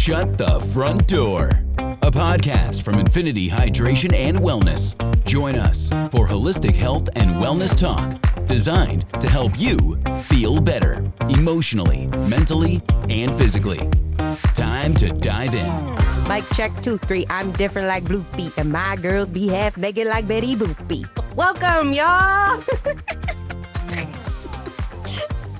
Shut the Front Door, a podcast from Infinity Hydration and Wellness. Join us for holistic health and wellness talk designed to help you feel better emotionally, mentally, and physically. Time to dive in. Mic check 2, 3. I'm different like Bloopy, and my girls be half naked like Betty Boopy. Welcome, y'all.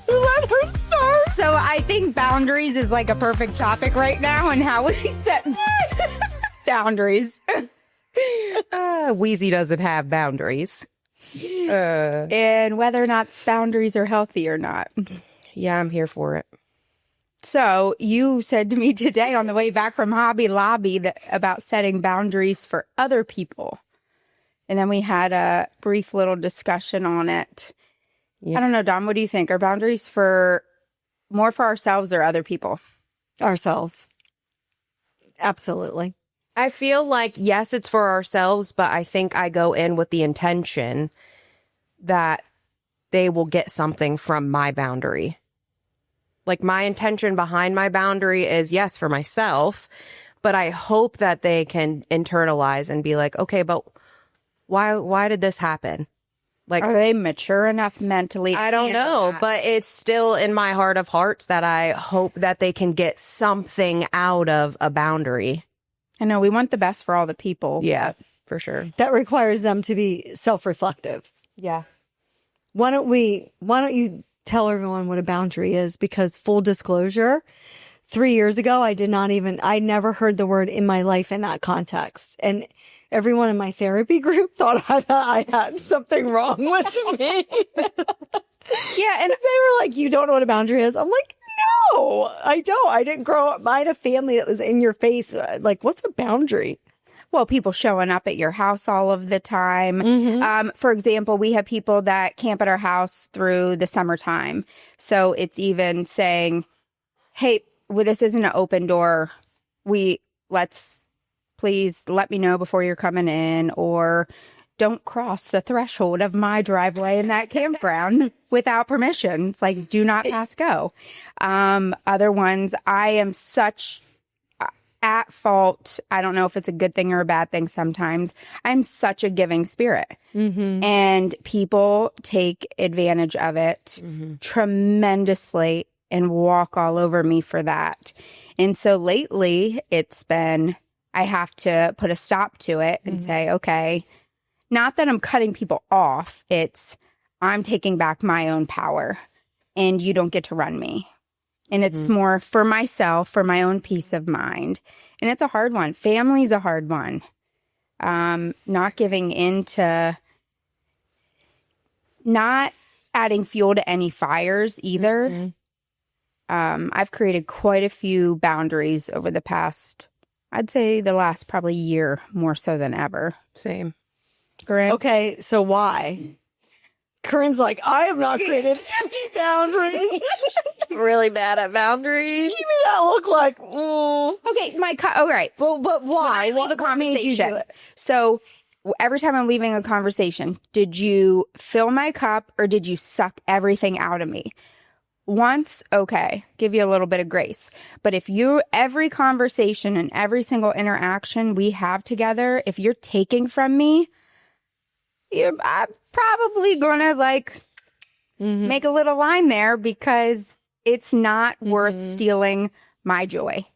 Let her start. So I think boundaries is like a perfect topic right now, and how we set boundaries. Wheezy doesn't have boundaries. And whether or not boundaries are healthy or not. Yeah, I'm here for it. So you said to me today on the way back from Hobby Lobby about setting boundaries for other people. And then we had a brief little discussion on it. Yeah. I don't know, Dom, what do you think? Are boundaries more for ourselves or other people? Ourselves. Absolutely. I feel like, yes, it's for ourselves, but I think I go in with the intention that they will get something from my boundary. Like, my intention behind my boundary is, yes, for myself, but I hope that they can internalize and be like, okay, but why did this happen? Like, are they mature enough mentally? I don't know, but it's still in my heart of hearts that I hope that they can get something out of a boundary. I know we want the best for all the people. Yeah, for sure. That requires them to be self-reflective. Yeah. Why don't you tell everyone what a boundary is? Because full disclosure, 3 years ago, I never heard the word in my life in that context. And everyone in my therapy group thought I had something wrong with me. Yeah. And they were like, you don't know what a boundary is? I'm like, no, I don't. I didn't grow up. I had a family that was in your face. Like, what's a boundary? Well, people showing up at your house all of the time. Mm-hmm. For example, we have people that camp at our house through the summertime. So it's even saying, hey, well, this isn't an open door. Please let me know before you're coming in, or don't cross the threshold of my driveway in that campground without permission. It's like, do not pass go. Other ones, I am such at fault. I don't know if it's a good thing or a bad thing sometimes. I'm such a giving spirit. Mm-hmm. And people take advantage of it tremendously and walk all over me for that. And so lately it's been, I have to put a stop to it and say, okay, not that I'm cutting people off. It's I'm taking back my own power and you don't get to run me. And it's more for myself, for my own peace of mind. And it's a hard one. Family's a hard one. Not giving into, not adding fuel to any fires either. I've created quite a few boundaries over the past, I'd say the last probably year, more so than ever. Same. Corinne? Okay, so why? Corinne's like, I have not created any boundaries. Really bad at boundaries. Give me that look like, Okay, all right. But why? Leave a What made you do conversation. it? So every time I'm leaving a conversation, did you fill my cup or did you suck everything out of me? Once, okay, give you a little bit of grace. But if every conversation and every single interaction we have together, if you're taking from me, I'm probably gonna make a little line there because it's not worth stealing my joy.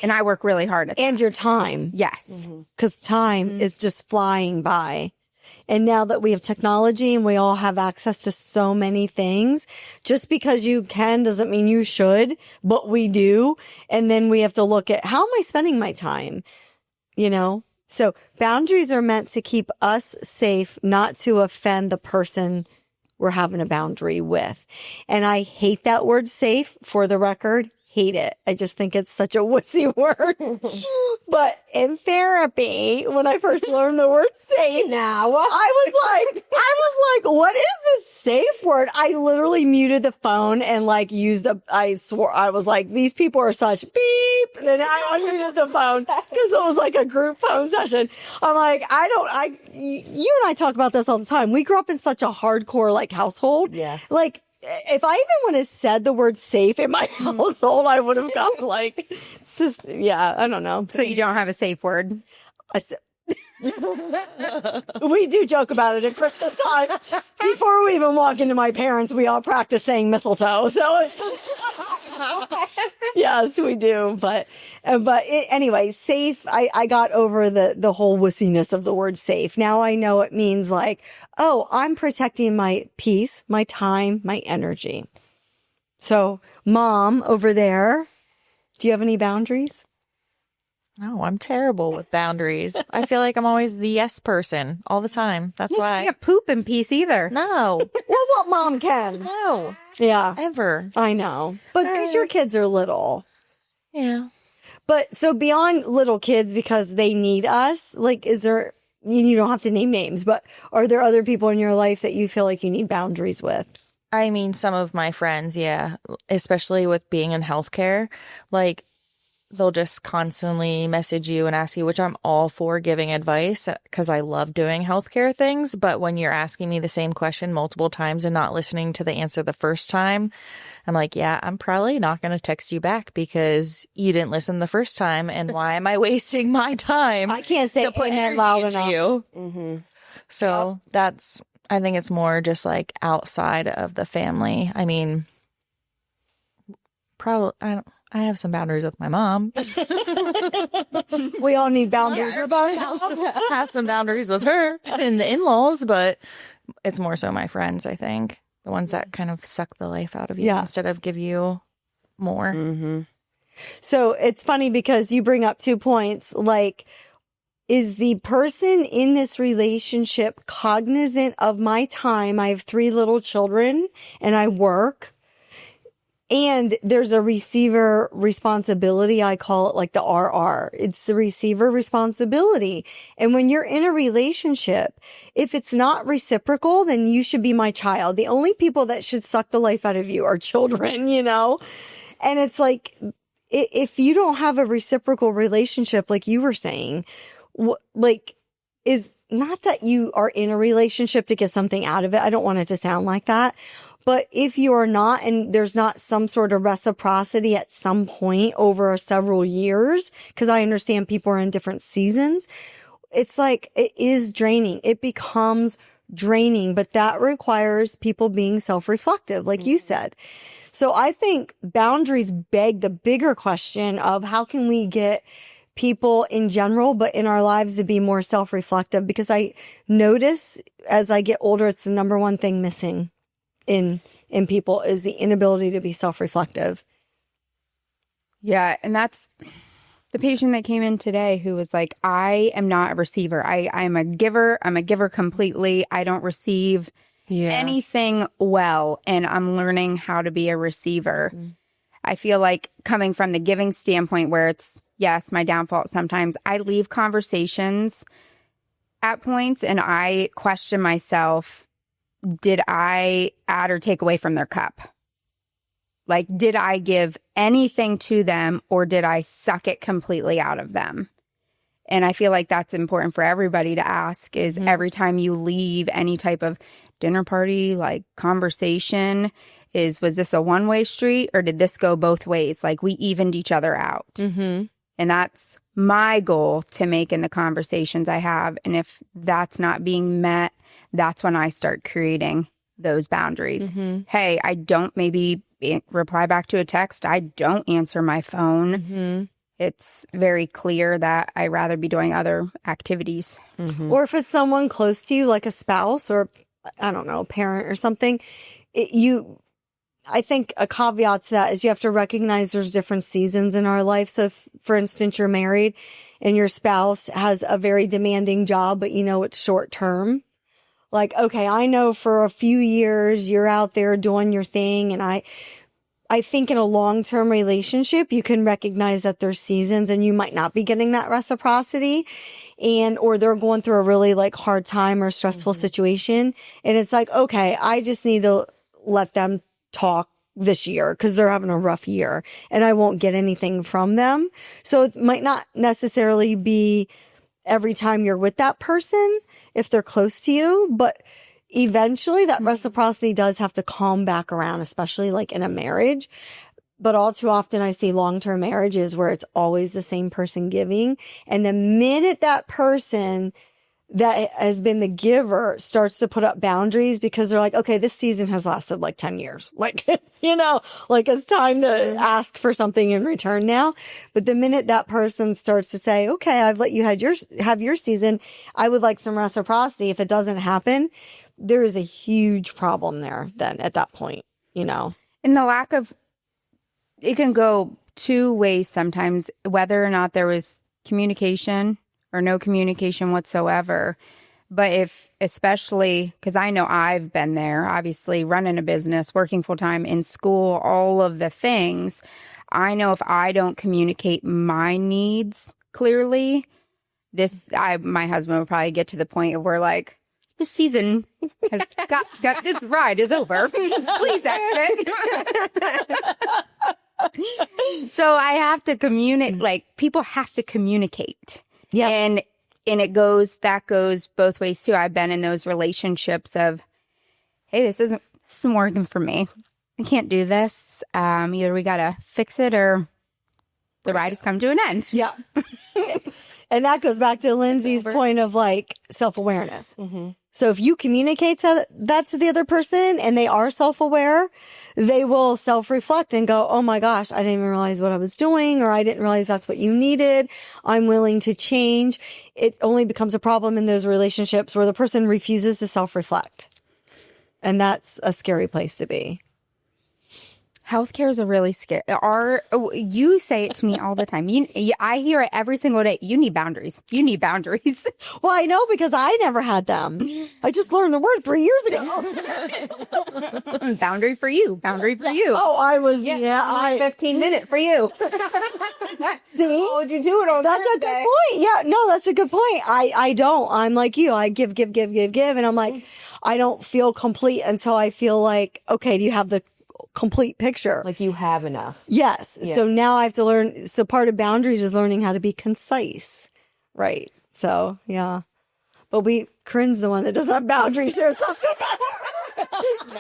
And I work really hard at that. And your time. Yes. Because time is just flying by. And now that we have technology and we all have access to so many things, just because you can doesn't mean you should, but we do. And then we have to look at, how am I spending my time? You know? So boundaries are meant to keep us safe, not to offend the person we're having a boundary with. And I hate that word safe, for the record. Hate it. I just think it's such a wussy word. But in therapy, when I first learned the word safe, I was like, what is this safe word? I literally muted the phone and I swore, I was like, these people are such beep. And then I unmuted the phone because it was like a group phone session. I'm like, you and I talk about this all the time. We grew up in such a hardcore household. Yeah. if I even would have said the word safe in my household, I would have got like, it's just, yeah, I don't know. So you don't have a safe word? I said, we do joke about it at Christmas time. Before we even walk into my parents, we all practice saying mistletoe. So yes, we do. But anyway, safe. I got over the whole wussiness of the word safe. Now I know it means like, oh, I'm protecting my peace, my time, my energy. So, Mom over there, do you have any boundaries? No, I'm terrible with boundaries. I feel like I'm always the yes person all the time. That's why. You can't poop in peace either. No, Well, what mom can? no, Yeah, ever. I know. But because your kids are little. Yeah. But so beyond little kids, because they need us, like, is there, you don't have to name names, but are there other people in your life that you feel like you need boundaries with? I mean, some of my friends, yeah, especially with being in healthcare, like they'll just constantly message you and ask you, which I'm all for giving advice because I love doing healthcare things. But when you're asking me the same question multiple times and not listening to the answer the first time, I'm like, yeah, I'm probably not going to text you back because you didn't listen the first time. And why am I wasting my time? I can't say to put amen energy loud into enough. you. Mm-hmm. So that's, I think it's more just like outside of the family. I mean, probably, I have some boundaries with my mom. We all need boundaries. I have some boundaries with her and the in-laws, but it's more so my friends, I think. The ones that kind of suck the life out of you Yeah. instead of give you more. Mm-hmm. So it's funny because you bring up 2 points. Like, is the person in this relationship cognizant of my time? I have 3 little children and I work. And there's a receiver responsibility. I call it like the RR. It's the receiver responsibility. And when you're in a relationship, if it's not reciprocal, then you should be my child. The only people that should suck the life out of you are children, you know? And it's like, if you don't have a reciprocal relationship, like you were saying, like, is not that you are in a relationship to get something out of it. I don't want it to sound like that. But if you are not, and there's not some sort of reciprocity at some point over several years, because I understand people are in different seasons, it's like, it is draining. It becomes draining, but that requires people being self-reflective, like you said. So I think boundaries beg the bigger question of how can we get people in general, but in our lives to be more self-reflective? Because I notice as I get older, it's the number one thing missing in people is the inability to be self-reflective. Yeah. And that's the patient that came in today who was like, I am not a receiver. I'm a giver. I'm a giver completely. I don't receive anything well. And I'm learning how to be a receiver. Mm. I feel like coming from the giving standpoint where it's, yes, my downfall sometimes, I leave conversations at points and I question myself, did I add or take away from their cup? Like, did I give anything to them or did I suck it completely out of them? And I feel like that's important for everybody to ask is every time you leave any type of dinner party, like conversation, was this a one-way street or did this go both ways? Like we evened each other out. Mm-hmm. And that's my goal to make in the conversations I have. And if that's not being met, that's when I start creating those boundaries. Mm-hmm. Hey, I don't maybe reply back to a text. I don't answer my phone. Mm-hmm. It's very clear that I'd rather be doing other activities. Mm-hmm. Or if it's someone close to you, like a spouse or, I don't know, a parent or something, I think a caveat to that is you have to recognize there's different seasons in our life. So if, for instance, you're married and your spouse has a very demanding job, but you know it's short term. Like, okay, I know for a few years you're out there doing your thing. And I think in a long-term relationship, you can recognize that there's seasons and you might not be getting that reciprocity or they're going through a really like hard time or stressful situation. And it's like, okay, I just need to let them talk this year because they're having a rough year and I won't get anything from them. So it might not necessarily be every time you're with that person if they're close to you, but eventually that reciprocity does have to calm back around, especially like in a marriage. But all too often I see long-term marriages where it's always the same person giving. And the minute that person that has been the giver starts to put up boundaries because they're like, okay, this season has lasted like 10 years. Like, like it's time to ask for something in return now. But the minute that person starts to say, okay, I've let you have your season, I would like some reciprocity. If it doesn't happen, there is a huge problem there then at that point, And the lack of, it can go two ways sometimes, whether or not there was communication or no communication whatsoever. But if, especially, because I know I've been there, obviously running a business, working full time in school, all of the things, I know if I don't communicate my needs clearly, my husband would probably get to the point of where like, this season has got this ride is over. Please exit. So I have to communicate, like people have to communicate. Yes. And that goes both ways too. I've been in those relationships of, hey, this isn't working for me. I can't do this. Either we got to fix it or the ride has come to an end. Yeah. And that goes back to Lindsay's point of like self-awareness. Mm-hmm. So if you communicate that to the other person and they are self-aware, they will self-reflect and go, oh my gosh, I didn't even realize what I was doing, or I didn't realize that's what you needed. I'm willing to change. It only becomes a problem in those relationships where the person refuses to self-reflect. And that's a scary place to be. Healthcare is a really scary. You say it to me all the time. I hear it every single day. You need boundaries. You need boundaries. Well, I know because I never had them. I just learned the word 3 years ago. Boundary for you. Boundary for you. Oh, I was, 15 minute for you. See? How would you do it on That's Thursday? a good point. Yeah, no, that's a good point. I don't. I'm like you. I give. And I'm like, I don't feel complete until I feel like, okay, do you have the complete picture? Like you have enough. Yes. Yeah. So now I have to learn. So part of boundaries is learning how to be concise. Right. So, yeah. But Corinne's the one that doesn't have boundaries.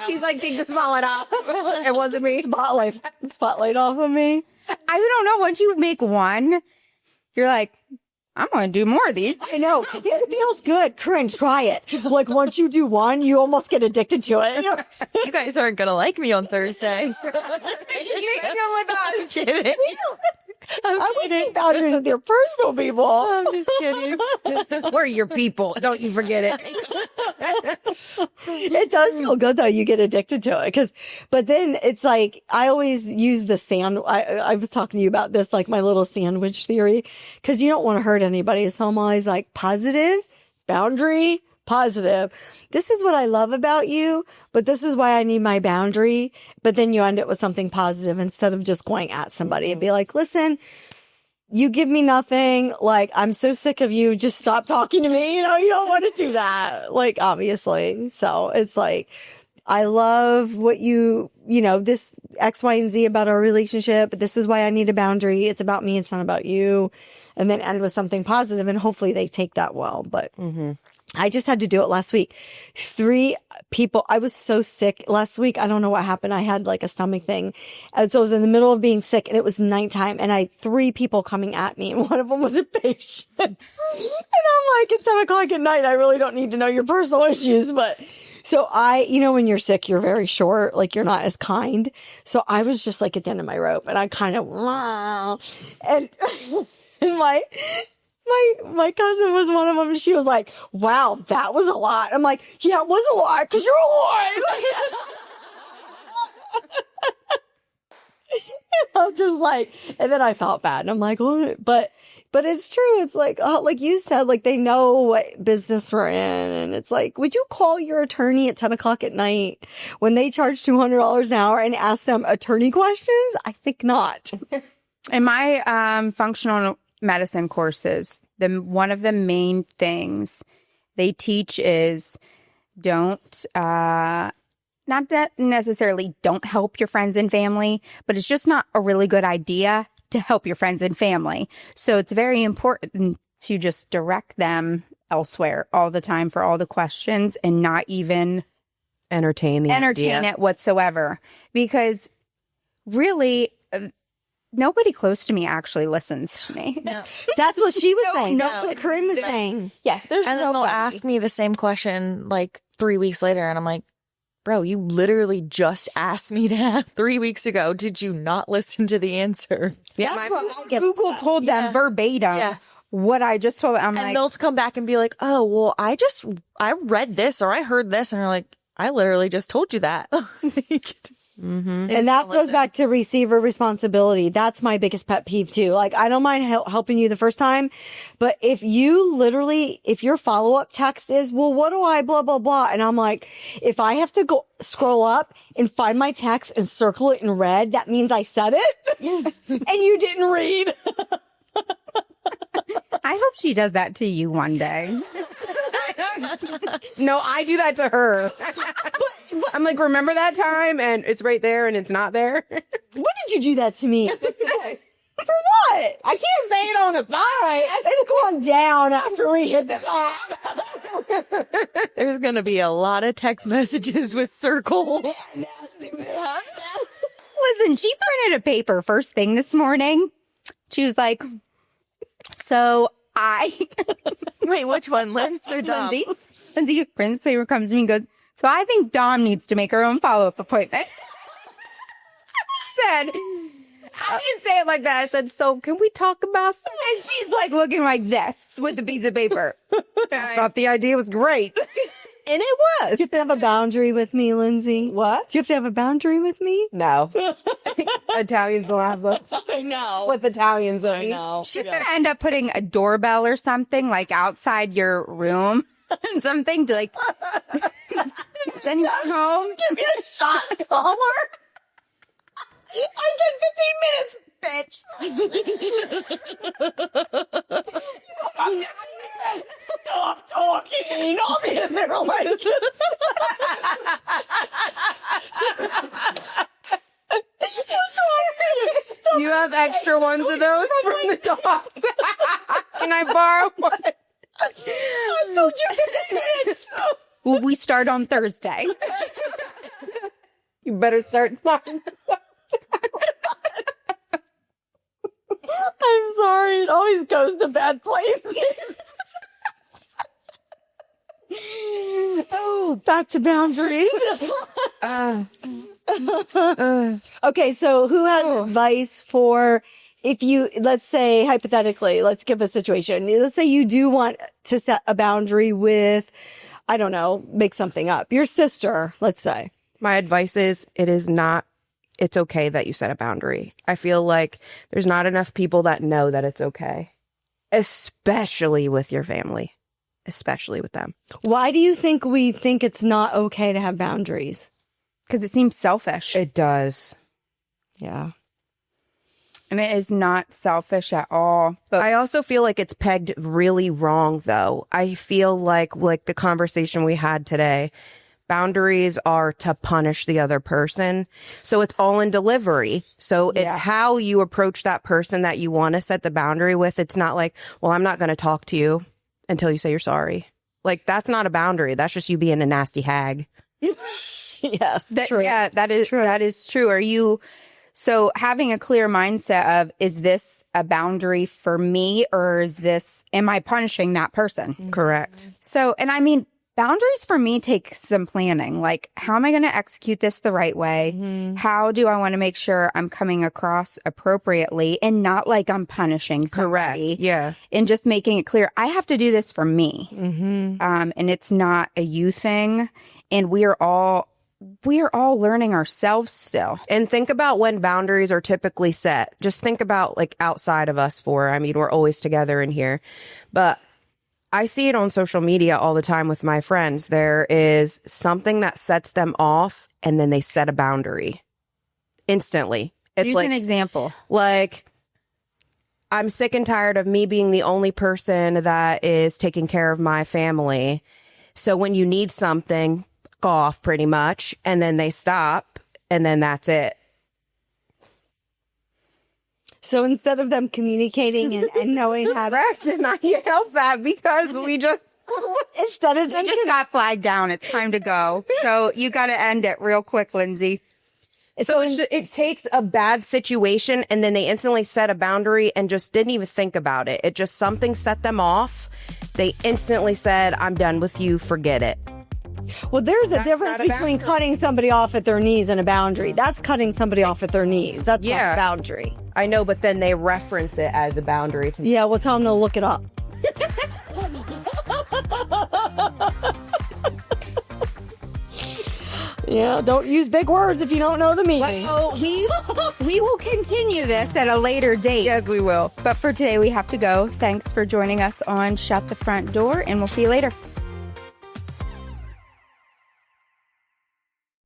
She's like, take the spotlight off. It wasn't me. Spotlight off of me. I don't know. Once you make one, you're like, I'm going to do more of these. I know. It feels good. Corinne, try it. Like once you do one, you almost get addicted to it. You guys aren't going to like me on Thursday. You can come with us. Kidding. I would need boundaries with your personal people. I'm just kidding. We're your people. Don't you forget it. It does feel good though. You get addicted to it but then it's like, I always use the I was talking to you about this, like my little sandwich theory, because you don't want to hurt anybody. So I'm always like positive, boundary, positive. This is what I love about you, but this is why I need my boundary. But then you end it with something positive instead of just going at somebody and be like, listen, you give me nothing. Like, I'm so sick of you. Just stop talking to me. You don't want to do that. Like, obviously. So it's like, I love what this X, Y, and Z about our relationship. But this is why I need a boundary. It's about me. It's not about you. And then end with something positive, and hopefully they take that well. But I just had to do it last week. 3 people. I was so sick last week. I don't know what happened. I had like a stomach thing. And so I was in the middle of being sick and it was nighttime and I had 3 people coming at me and one of them was a patient. And I'm like, it's 10 o'clock at night. I really don't need to know your personal issues. But so when you're sick, you're very short, like you're not as kind. So I was just like at the end of my rope and I kind of, and my cousin was one of them. She was like, wow, that was a lot. I'm like, yeah, it was a lot because you're a lot. I'm just like, and then I felt bad. And I'm like, what? But it's true. It's like, like you said, like they know what business we're in. And it's like, would you call your attorney at 10 o'clock at night when they charge $200 an hour and ask them attorney questions? I think not. In my functional medicine courses, one of the main things they teach is don't necessarily don't help your friends and family, but it's just not a really good idea to help your friends and family. So it's very important to just direct them elsewhere all the time for all the questions and not even entertain entertain idea. it whatsoever. Because really, nobody close to me actually listens to me. No. That's what she was saying. no. That's what Corinne was saying. Yes, there's And then they'll ask me the same question like 3 weeks later, and I'm like, bro, you literally just asked me that 3 weeks ago. Did you not listen to the answer? Yeah, That's what I get Google upset. told them verbatim Yeah. what I just told them. I'm And like, they'll come back and be like, oh, well, I read this or I heard this. And they're like, I literally just told you that. And that goes back to receiver responsibility. That's my biggest pet peeve too. Like, I don't mind helping you the first time, but if your follow-up text is, well, what do I blah, blah, blah. And I'm like, if I have to go scroll up and find my text and circle it in red, that means I said it and you didn't read. I hope she does that to you one day. No, I do that to her. I'm like, remember that time? And it's right there and it's not there. When did you do that to me? For what? I can't say it on the phone. It's going down after we hit the top. There's going to be a lot of text messages with circle. Listen, she printed a paper first thing this morning. She was like, so Wait, which one? Linz or Dom? Lindsay prints paper, comes to me and goes, so I think Dom needs to make her own follow-up appointment. I said, I didn't say it like that. I said, so can we talk about something? and she's like looking like this with the piece of paper. I thought the idea was great. And it was. Do you have to have a boundary with me, Lindsay? What? Do you have to have a boundary with me? No. Italians don't have those. I know. With Italians, I know. She's going to end up putting a doorbell or something like outside your room and something to like send you home. Give me a shot collar. I get 15 minutes, bitch. Stop talking. I'll be in there like You have extra ones of those from the dogs. Can I borrow one? I told you 15 minutes. Well, we start on Thursday. You better start talking. I'm sorry. It always goes to bad places. Oh, back to boundaries. Okay, so who has advice for if you, let's say, hypothetically, let's give a situation. Let's say you do want to set a boundary with, I don't know, make something up. Your sister, let's say. My advice is it's okay that you set a boundary. I feel like there's not enough people that know that it's okay, especially with your family, especially with them. Why do you think we think it's not okay to have boundaries? Because it seems selfish. It does. Yeah. And it is not selfish at all. But I also feel like it's pegged really wrong, though. I feel like the conversation we had today, boundaries are to punish the other person. So it's all in delivery. So it's how you approach that person that you want to set the boundary with. It's not like, well, I'm not going to talk to you until you say you're sorry. Like, that's not a boundary. That's just you being a nasty hag. Yes. true. Yeah, that is true. That is true. Are you so having a clear mindset of, is this a boundary for me, or am I punishing that person? Correct. So, and I mean, boundaries for me take some planning. Like, how am I going to execute this the right way? How do I want to make sure I'm coming across appropriately and not like I'm punishing somebody? Correct. Yeah. And just making it clear, I have to do this for me. And it's not a you thing. And we are all learning ourselves still. And think about when boundaries are typically set. Just think about like outside of us four. I mean, we're always together in here, but I see it on social media all the time with my friends. There is something that sets them off and then they set a boundary instantly. It's Use like an example. Like, I'm sick and tired of me being the only person that is taking care of my family. So when you need something, off pretty much, and then they stop, and then that's it. So instead of them communicating and knowing how to, Correct. And I help that because we just, instead of them, Just got flagged down. It's time to go. So you got to end it real quick, Lindsay. so it takes a bad situation and then they instantly set a boundary and just didn't even think about it. It just something set them off. They instantly said, I'm done with you. Forget it. well, there's a That's difference not a between boundary. cutting somebody off at their knees and a boundary. That's cutting somebody off at their knees. That's not Yeah. a boundary. I know, but then they reference it as a boundary to me. Yeah, we'll tell them to look it up. Yeah, don't use big words if you don't know the meaning. So we will continue this at a later date. Yes, we will. But for today, we have to go. Thanks for joining us on Shut the Front Door, and we'll see you later.